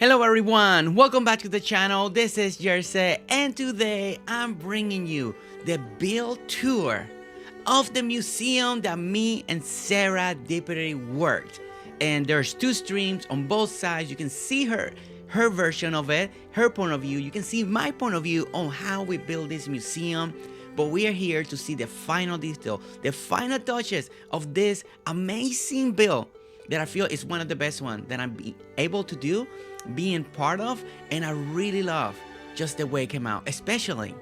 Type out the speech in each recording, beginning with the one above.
Hello everyone, welcome back to the channel. This is Jersey, and today I'm bringing you the build tour of the museum that me and Sarah Dippery worked. And there's two streams on both sides. You can see her version of it, her point of view. You can see my point of view on how we build this museum. But we are here to see the final detail, the final touches of this amazing build that I feel is one of the best ones that I'm able to do, being part of, and I really love just the way it came out, especially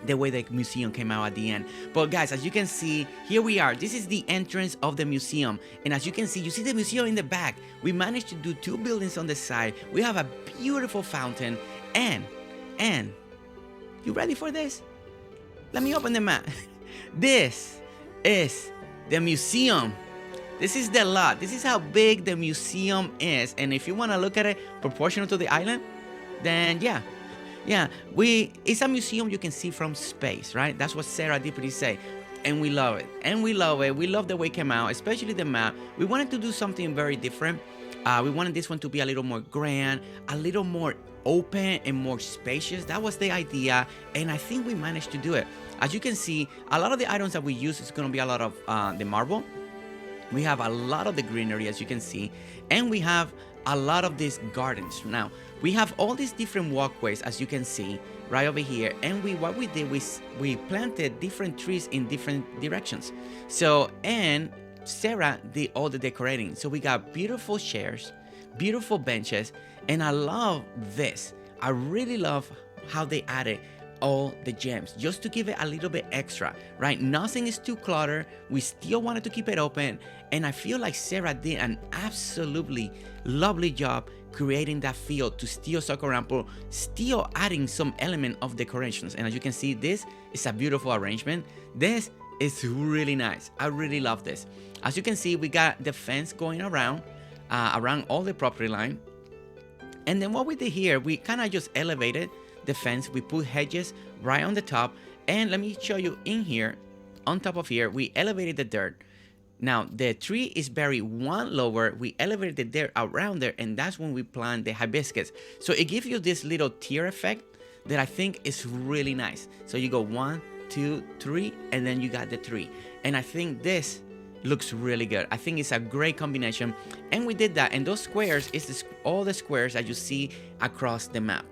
the way the museum came out at the end. But guys, as you can see, here we are. This is the entrance of the museum, and as you can see, you see the museum in the back. We managed to do two buildings on the side. We have a beautiful fountain, and you ready for this? Let me open the map. This is the museum. This is the lot. This is how big the museum is. And if you want to look at it proportional to the island, then yeah, it's a museum you can see from space, right? That's what Sarah Dippery say. And we love it. And we love it. We love the way it came out, especially the map. We wanted to do something very different. We wanted this one to be a little more grand, a little more open and more spacious. That was the idea, and I think we managed to do it. As you can see, a lot of the items that we use is going to be a lot of the marble. We have a lot of the greenery, as you can see, and we have a lot of these gardens. Now, we have all these different walkways, as you can see, right over here, and what we did was we planted different trees in different directions. So, and Sarah did all the decorating. So we got beautiful chairs, beautiful benches, and I love this. I really love how they added all the gems just to give it a little bit extra, right? Nothing is too cluttered. We still wanted to keep it open, and I feel like Sarah did an absolutely lovely job creating that feel to still Sakurampo, still adding some element of decorations. And as you can see, this is a beautiful arrangement. This is really nice. I really love this. As you can see, we got the fence going around all the property line. And then what we did here, we kind of just elevated the fence. We put hedges right on the top, and let me show you in here, on top of here, we elevated the dirt. Now the tree is buried one lower. We elevated the dirt around there, and that's when we plant the hibiscus. So it gives you this little tier effect that I think is really nice. So you go 1, 2, 3, and then you got the tree, and I think this looks really good. I think it's a great combination, and we did that. And those squares is all the squares that you see across the map.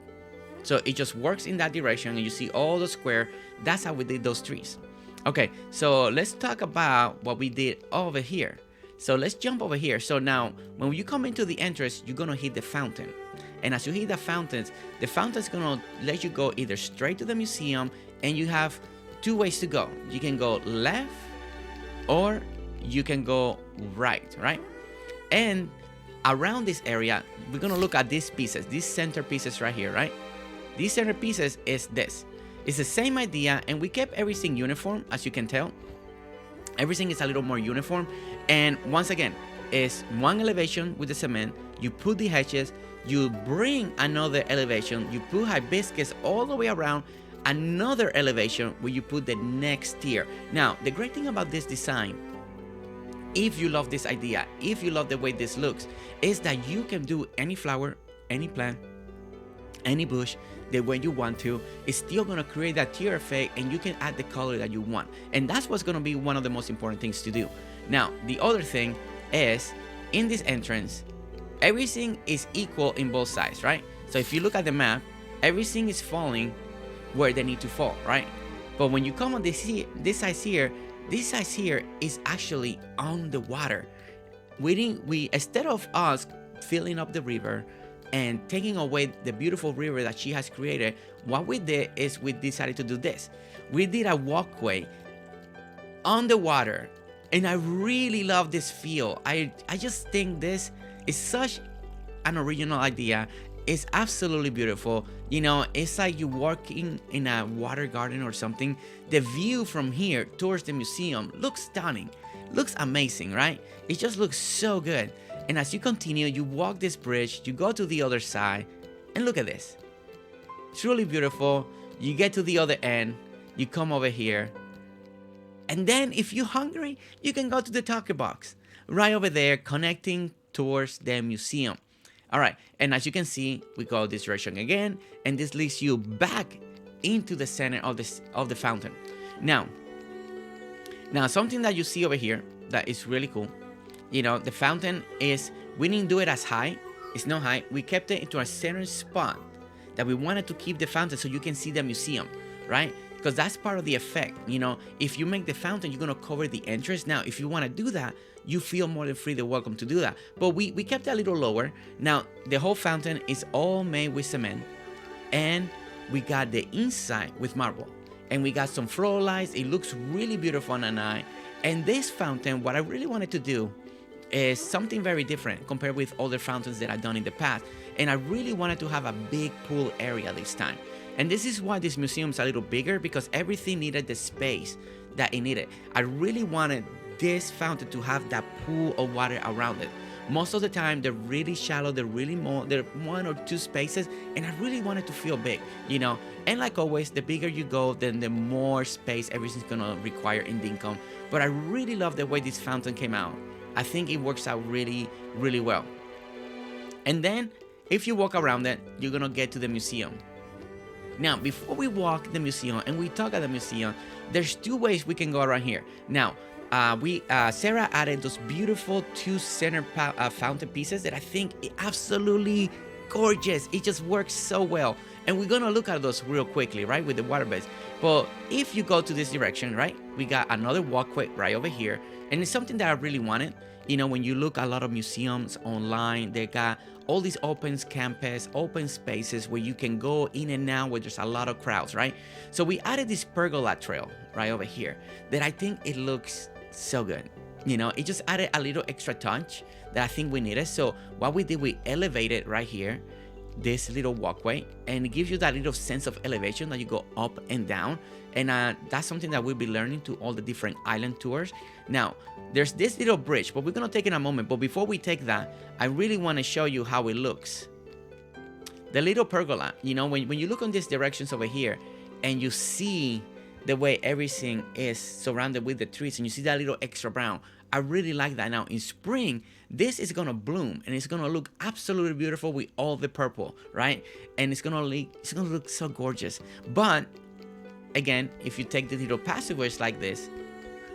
So it just works in that direction, and you see all the square. That's how we did those trees. Okay, so let's talk about what we did over here. So let's jump over here. So now, when you come into the entrance, you're gonna hit the fountain. And as you hit the fountain's gonna let you go either straight to the museum, and you have two ways to go. You can go left, or you can go right? And around this area, we're gonna look at these pieces, these center pieces right here, right? These center pieces is this. It's the same idea, and we kept everything uniform, as you can tell. Everything is a little more uniform, and once again, it's one elevation with the cement. You put the hedges, you bring another elevation, you put hibiscus all the way around, another elevation where you put the next tier. Now, the great thing about this design, if you love this idea, if you love the way this looks, is that you can do any flower, any plant, any bush the way you want to. It's still going to create that tier effect, and you can add the color that you want. And that's what's going to be one of the most important things to do. Now, the other thing is, in this entrance, everything is equal in both sides, right? So if you look at the map, everything is falling where they need to fall, right? But when you come on this side here is actually on the water. We instead of us filling up the river and taking away the beautiful river that she has created, what we did is we decided to do this. We did a walkway on the water, and I really love this feel. I just think this is such an original idea. It's absolutely beautiful. You know, it's like you're walking in a water garden or something. The view from here towards the museum looks stunning, looks amazing, right? It just looks so good. And as you continue, you walk this bridge, you go to the other side, and look at this. Truly beautiful. You get to the other end, you come over here, and then if you're hungry, you can go to the taco box right over there, connecting towards the museum. All right, and as you can see, we go this direction again, and this leads you back into the center of the fountain. Now, something that you see over here that is really cool. The fountain is, we didn't do it as high. It's not high. We kept it into a center spot that we wanted to keep the fountain so you can see the museum, right? Because that's part of the effect. If you make the fountain, you're gonna cover the entrance. Now, if you want to do that, you feel more than free to welcome to do that. But we kept it a little lower. Now, the whole fountain is all made with cement, and we got the inside with marble, and we got some floor lights. It looks really beautiful on an eye. And this fountain, what I really wanted to do is something very different compared with other fountains that I've done in the past. And I really wanted to have a big pool area this time. And this is why this museum is a little bigger, because everything needed the space that it needed. I really wanted this fountain to have that pool of water around it. Most of the time, they're really shallow, they're one or two spaces, and I really wanted to feel big, And like always, the bigger you go, then the more space everything's gonna require in Dinkum. But I really love the way this fountain came out. I think it works out really, really well. And then, if you walk around it, you're gonna get to the museum. Now, before we walk the museum and we talk at the museum, there's two ways we can go around here. Now, Sarah added those beautiful two center fountain pieces that I think are absolutely gorgeous. It just works so well. And we're gonna look at those real quickly, right, with the water beds. But if you go to this direction, right, we got another walkway right over here. And it's something that I really wanted. When you look at a lot of museums online, they got all these open campus, open spaces where you can go in and out where there's a lot of crowds, right? So we added this pergola trail right over here that I think it looks so good. It just added a little extra touch that I think we needed. So what we did, we elevated right here this little walkway, and it gives you that little sense of elevation that you go up and down. And that's something that we'll be learning to all the different island tours. Now, there's this little bridge, but we're gonna take it in a moment. But before we take that, I really want to show you how it looks. The little pergola, when you look on these directions over here, and you see the way everything is surrounded with the trees, and you see that little extra brown, I really like that. Now, in spring, this is gonna bloom, and it's gonna look absolutely beautiful with all the purple, right? And it's gonna look so gorgeous. But again, if you take the little passageways like this,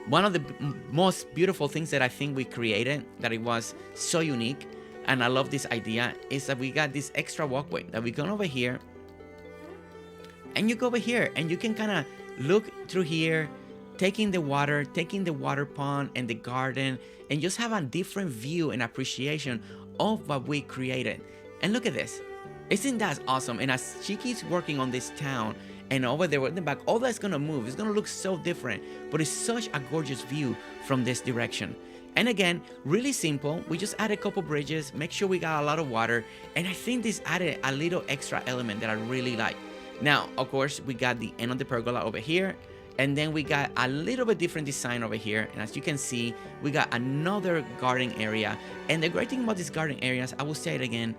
one of the most beautiful things that I think we created, that it was so unique, and I love this idea, is that we got this extra walkway that we go over here, and you go over here, and you can kind of look through here, taking the water pond and the garden, and just have a different view and appreciation of what we created. And look at this. Isn't that awesome? And as she keeps working on this town, and over there in the back, all that's gonna move. It's gonna look so different, but it's such a gorgeous view from this direction. And again, really simple. We just added a couple bridges, make sure we got a lot of water, and I think this added a little extra element that I really like. Now, of course, we got the end of the pergola over here, and then we got a little bit different design over here. And as you can see, we got another garden area. And the great thing about these garden areas, I will say it again,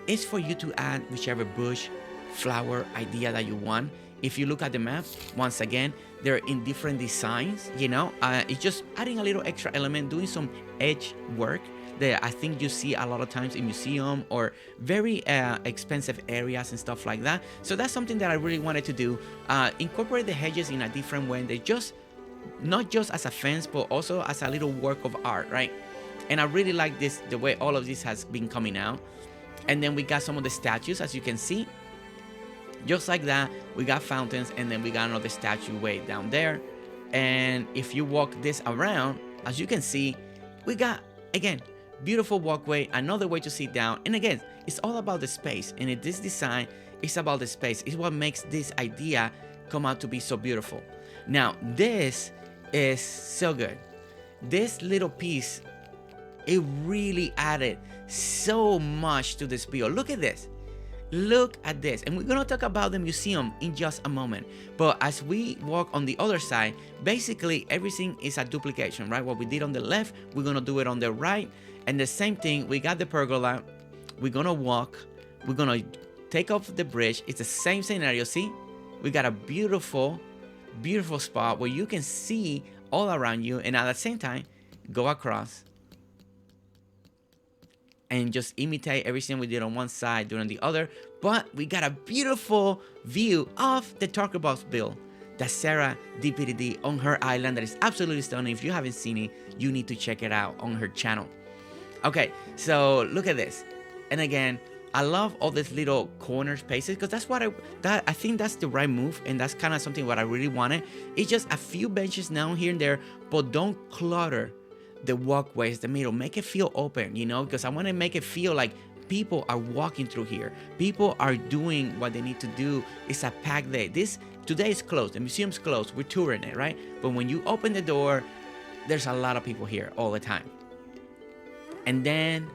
is for you to add whichever bush, flower idea that you want. If you look at the map, once again, they're in different designs, it's just adding a little extra element, doing some edge work that I think you see a lot of times in museum or very expensive areas and stuff like that. So that's something that I really wanted to do, incorporate the hedges in a different way. They just, not just as a fence, but also as a little work of art, right? And I really like this, the way all of this has been coming out. And then we got some of the statues, as you can see. Just like that, we got fountains, and then we got another statue way down there. And if you walk this around, as you can see, we got, again, beautiful walkway, another way to sit down. And again, it's all about the space. And in this design, it's about the space. It's what makes this idea come out to be so beautiful. Now, this is so good. This little piece, it really added so much to this build. Look at this. Look at this. And we're gonna talk about the museum in just a moment. But as we walk on the other side, basically everything is a duplication, right? What we did on the left, we're gonna do it on the right. And the same thing, we got the pergola. We're gonna walk. We're gonna take off the bridge. It's the same scenario. See, we got a beautiful, beautiful spot where you can see all around you, and at the same time, go across and just imitate everything we did on one side doing the other. But we got a beautiful view of the Talker Box build that Sarah did on her island that is absolutely stunning. If you haven't seen it, you need to check it out on her channel. Okay, so look at this. And again, I love all these little corner spaces because that's what I think that's the right move, and that's kind of something what I really wanted. It's just a few benches now here and there, but don't clutter the walkways, the middle. Make it feel open, you know, because I want to make it feel like people are walking through here. People are doing what they need to do. It's a packed day. Today is closed. The museum's closed. We're touring it, right? But when you open the door, there's a lot of people here all the time. And then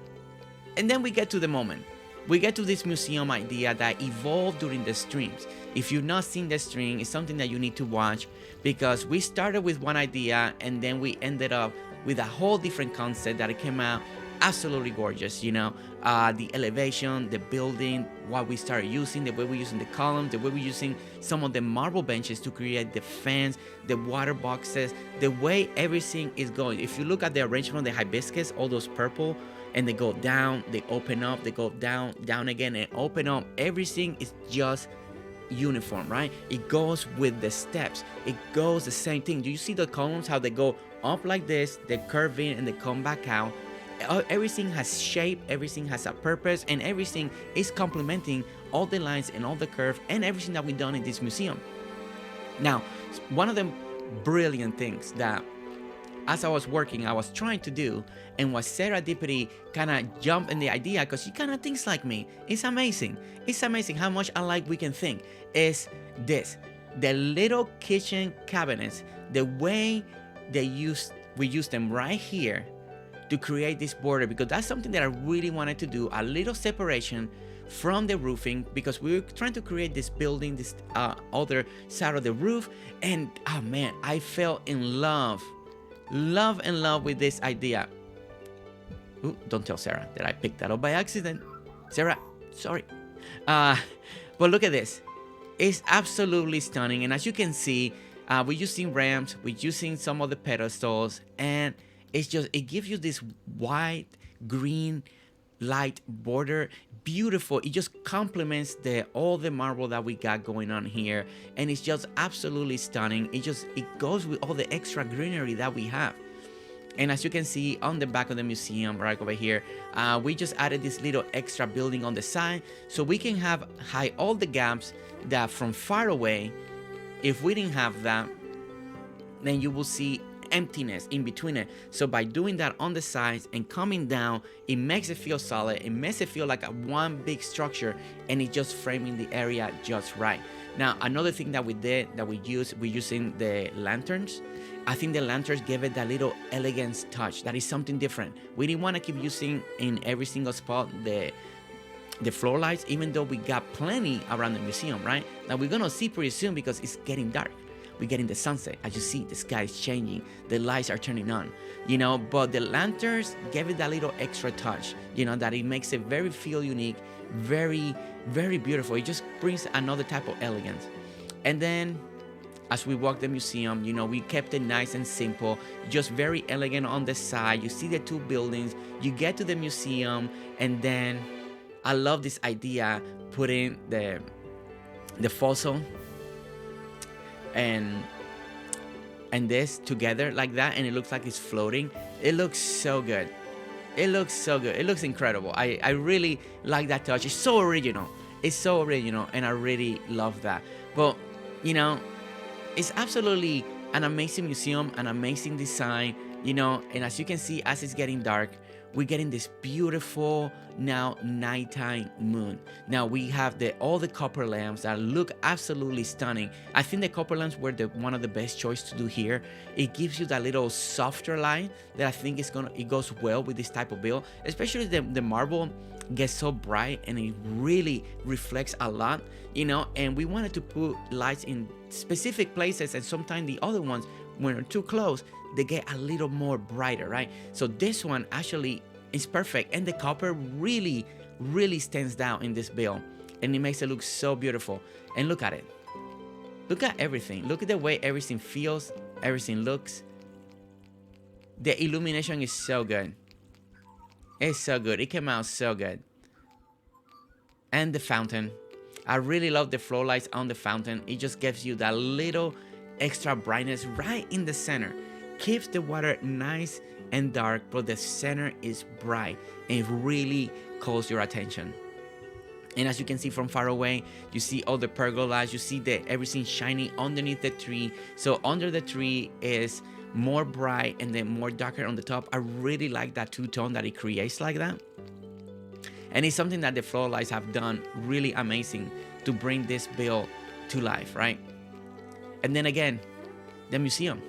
we get to the moment. We get to this museum idea that evolved during the streams. If you've not seen the stream, it's something that you need to watch, because we started with one idea and then we ended up with a whole different concept that it came out absolutely gorgeous, you know. The elevation, the building, what we started using, the way we're using the columns, the way we're using some of the marble benches to create the fans, the water boxes, the way everything is going. If you look at the arrangement of the hibiscus, all those purple, and they go down, they open up, they go down, down again, and open up. Everything is just uniform, right? It goes with the steps. It goes the same thing. Do you see the columns, how they go up like this, they curve in, and they come back out? Everything has shape, everything has a purpose, and everything is complementing all the lines and all the curve and everything that we've done in this museum. Now, one of the brilliant things that as I was working, I was trying to do, and what Sarah Dippity kind of jumped in the idea, because she kind of thinks like me. It's amazing. It's amazing how much alike we can think. Is this, the little kitchen cabinets, the way we use them right here to create this border, because that's something that I really wanted to do, a little separation from the roofing, because we were trying to create this building, this other side of the roof, and oh man, I fell in love with this idea. Ooh, don't tell Sarah that I picked that up by accident. Sarah, sorry. But look at this. It's absolutely stunning. And as you can see, we're using ramps, we're using some of the pedestals, and it gives you this white, green, light border. Beautiful. It just complements all the marble that we got going on here, and it's just absolutely stunning. It goes with all the extra greenery that we have. And as you can see on the back of the museum right over here, we just added this little extra building on the side, so we can hide all the gaps that from far away. If we didn't have that, then you will see emptiness in between it. So by doing that on the sides and coming down, it makes it feel solid. It makes it feel like one big structure, and it just framing the area just right. Now, another thing that we did, that we're using the lanterns. I think the lanterns gave it that little elegance touch. That is something different. We didn't want to keep using in every single spot the floor lights, even though we got plenty around the museum, right? Now we're gonna see pretty soon, because it's getting dark. We're getting the sunset. As you see, the sky is changing. The lights are turning on, you know, but the lanterns gave it that little extra touch, you know, that it makes it very feel unique, very, very beautiful. It just brings another type of elegance. And then as we walk the museum, you know, we kept it nice and simple, just very elegant on the side. You see the two buildings, you get to the museum, and then I love this idea, putting the fossil and this together like that, and it looks like it's floating. It looks so good. It looks so good. It looks incredible. I really like that touch. It's so original. It's so original, and I really love that. But, you know, it's absolutely an amazing museum, an amazing design, you know, and as you can see, as it's getting dark, we're getting this beautiful now nighttime moon. Now we have all the copper lamps that look absolutely stunning. I think the copper lamps were one of the best choice to do here. It gives you that little softer light that I think it goes well with this type of build, especially the marble gets so bright and it really reflects a lot, you know, and we wanted to put lights in specific places, and sometimes the other ones, when they're too close, they get a little more brighter, right? So this one actually is perfect, and the copper really, really stands out in this build, and it makes it look so beautiful. And look at it. Look at everything. Look at the way everything feels, everything looks. The illumination is so good. It's so good. It came out so good. And the fountain. I really love the floor lights on the fountain. It just gives you that little extra brightness right in the center. Keeps the water nice and dark, but the center is bright and it really calls your attention. And as you can see from far away, you see all the pergolas, you see the everything shining underneath the tree. So under the tree is more bright and then more darker on the top. I really like that two-tone that it creates like that. And it's something that the floor lights have done really amazing to bring this build to life, right? And then again, the museum.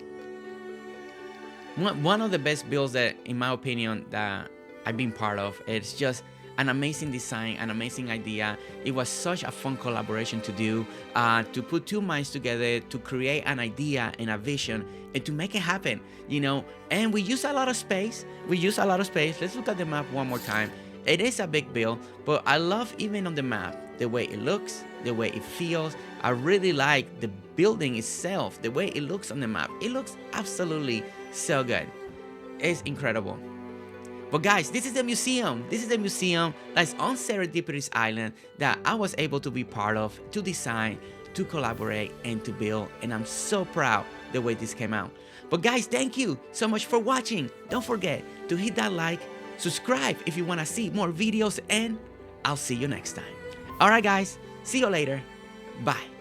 One of the best builds that, in my opinion, that I've been part of. It's just an amazing design, an amazing idea. It was such a fun collaboration to do, to put two minds together, to create an idea and a vision, and to make it happen, you know. And we use a lot of space. Let's look at the map one more time. It is a big build, but I love even on the map, the way it looks, the way it feels. I really like the building itself, the way it looks on the map. It looks absolutely so good. It's incredible. But guys, this is the museum. This is the museum that's on Serendipity's Island that I was able to be part of, to design, to collaborate, and to build. And I'm so proud the way this came out. But guys, thank you so much for watching. Don't forget to hit that like, subscribe if you want to see more videos, and I'll see you next time. Alright guys, see you later. Bye.